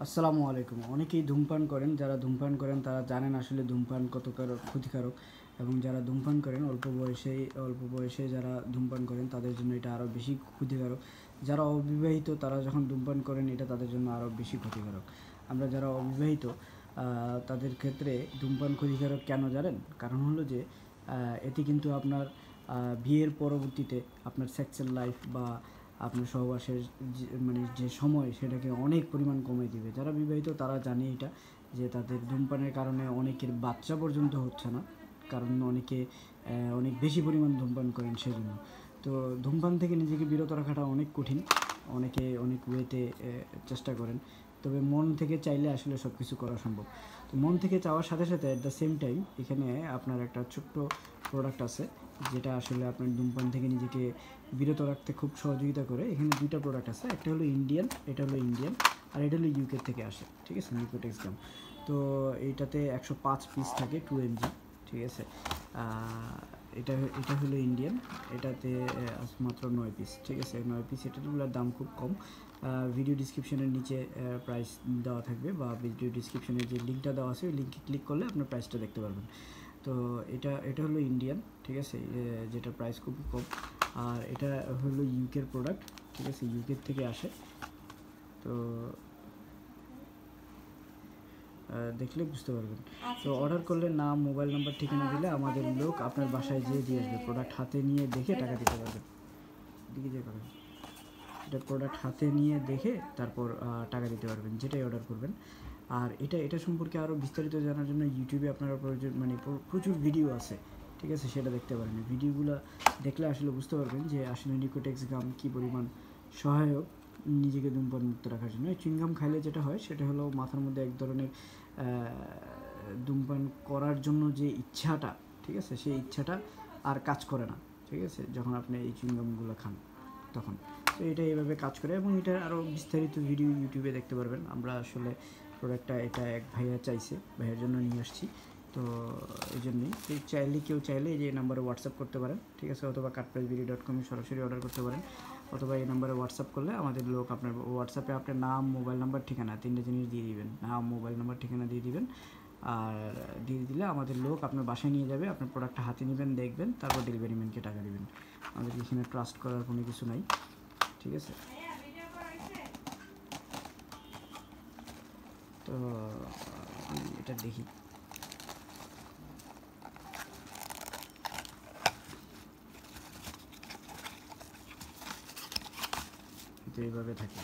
আসসালামু আলাইকুম। অনেকেই ধূমপান করেন। যারা ধূমপান করেন তারা জানেন আসলে ধূমপান কতটা ক্ষতিকারক, এবং যারা ধূমপান করেন অল্প বয়সে যারা ধূমপান করেন তাদের জন্য এটা আরও বেশি ক্ষতিকারক। যারা অবিবাহিত তারা যখন ধূমপান করেন এটা তাদের জন্য আরও বেশি ক্ষতিকারক। আমরা যারা অবিবাহিত তাদের ক্ষেত্রে ধূমপান ক্ষতিকারক কেন জানেন? কারণ হলো যে এতে কিন্তু আপনার বিয়ের পরবর্তীতে আপনার সেক্সুয়াল লাইফ বা আপনার সহবাসের যে সময় সেটাকে অনেক পরিমাণ কমিয়ে দিবে। যারা বিবাহিত তারা জানে এটা, যে তাদের ধূমপানের কারণে অনেকের বাচ্চা পর্যন্ত হচ্ছে না, কারণ অনেকে অনেক বেশি পরিমাণ ধূমপান করেন সেজন্য। তো ধূমপান থেকে নিজেকে বিরত রাখাটা অনেক কঠিন, অনেকে অনেক ওয়েতে চেষ্টা করেন, তবে মন থেকে চাইলে আসলে সব কিছু করা সম্ভব। তো মন থেকে চাওয়ার সাথে সাথে অ্যাট দ্য সেম টাইম এখানে আপনার একটা ছোট্ট প্রোডাক্ট আছে যেটা আসলে আপনার ধূমপান থেকে নিজেকে বিরত রাখতে খুব সহযোগিতা করে। এখানে দুইটা প্রোডাক্ট আছে, একটা হলো ইন্ডিয়ান, আর এটা হলো ইউকে থেকে আসে, ঠিক আছে, নিকোটেক্স গাম। তো এইটাতে 105 পিস থাকে, 2 mg, ঠিক আছে। এটা এটা হলো ইন্ডিয়ান, এটাতে মাত্র 9 পিস, ঠিক আছে, 9 পিস। এটাগুলোর দাম খুব কম। ভিডিও ডিসক্রিপশনের নিচে প্রাইস দেওয়া থাকবে, বা ভিডিও ডিসক্রিপশনে যে লিঙ্কটা দেওয়া আছে ওই লিঙ্কে ক্লিক করলে আপনার প্রাইসটা দেখতে পারবেন। তো এটা হলো ইন্ডিয়ান, ঠিক আছে, যেটার প্রাইস খুবই কম। আর এটা হলো ইউকের প্রোডাক্ট, ঠিক আছে, ইউকের থেকে আসে। তো দেখলে বুঝতে পারবেন। তো অর্ডার করলে নাম, মোবাইল নাম্বার, ঠিকানা দিলে আমাদের লোক আপনার বাসায় যেয়ে দিয়ে আসবে। প্রোডাক্ট হাতে নিয়ে দেখে টাকা দিতে পারবেন। দিকে যে করেন এটা প্রোডাক্ট হাতে নিয়ে দেখে তারপর টাকা দিতে পারবেন, যেটাই অর্ডার করবেন। আর এটা সম্পর্কে আরও বিস্তারিত জানার জন্য ইউটিউবে আপনারা প্রয়োজন প্রচুর ভিডিও আছে, ঠিক আছে, সেটা দেখতে পারেন। ভিডিওগুলো দেখলে আসলে বুঝতে পারবেন যে আসলে নিকোটেক্স গাম কী পরিমাণ সহায়ক নিজেকে ধূমপান মুক্ত রাখার জন্য। চুইংগাম খাইলে যেটা হয় সেটা হলো মাথার মধ্যে এক ধরনের ধূমপান করার জন্য যে ইচ্ছাটা, ঠিক আছে, সেই ইচ্ছাটা আর কাজ করে না, ঠিক আছে, যখন আপনি এই চুইংগামগুলো খান তখন। তো এটা এইভাবে কাজ করে, এবং এটা আরও বিস্তারিত ভিডিও ইউটিউবে দেখতে পারবেন। আমরা আসলে প্রোডাক্টটা এটা এক ভাইয়া চাইছে, ভাইয়ের জন্য নিয়ে আসছি। তো এই জন্যই কেউ চাইলে এই যে নাম্বারে হোয়াটসঅ্যাপ করতে পারেন, ঠিক আছে, অথবা কাঠপ্রাইসবিডি.com সরাসরি অর্ডার করতে পারেন, অথবা এই নাম্বারে হোয়াটসঅ্যাপ করলে আমাদের লোক আপনার হোয়াটসঅ্যাপে আপনার নাম, মোবাইল নাম্বার, ঠিকানা, 3টে জিনিস দিয়ে দিবেন। নাম, মোবাইল নাম্বার, ঠিকানা দিয়ে দিবেন। আর দিয়ে দিলে আমাদের লোক আপনার বাসায় নিয়ে যাবে, আপনার প্রোডাক্টটা হাতে নেবেন, দেখবেন, তারপর ডেলিভারি ম্যানকে টাকা দেবেন। আমাদের এখানে ট্রাস্ট করার কোনো কিছু নাই, ঠিক আছে। তো এটা দেখি, তো এইভাবে থাকে।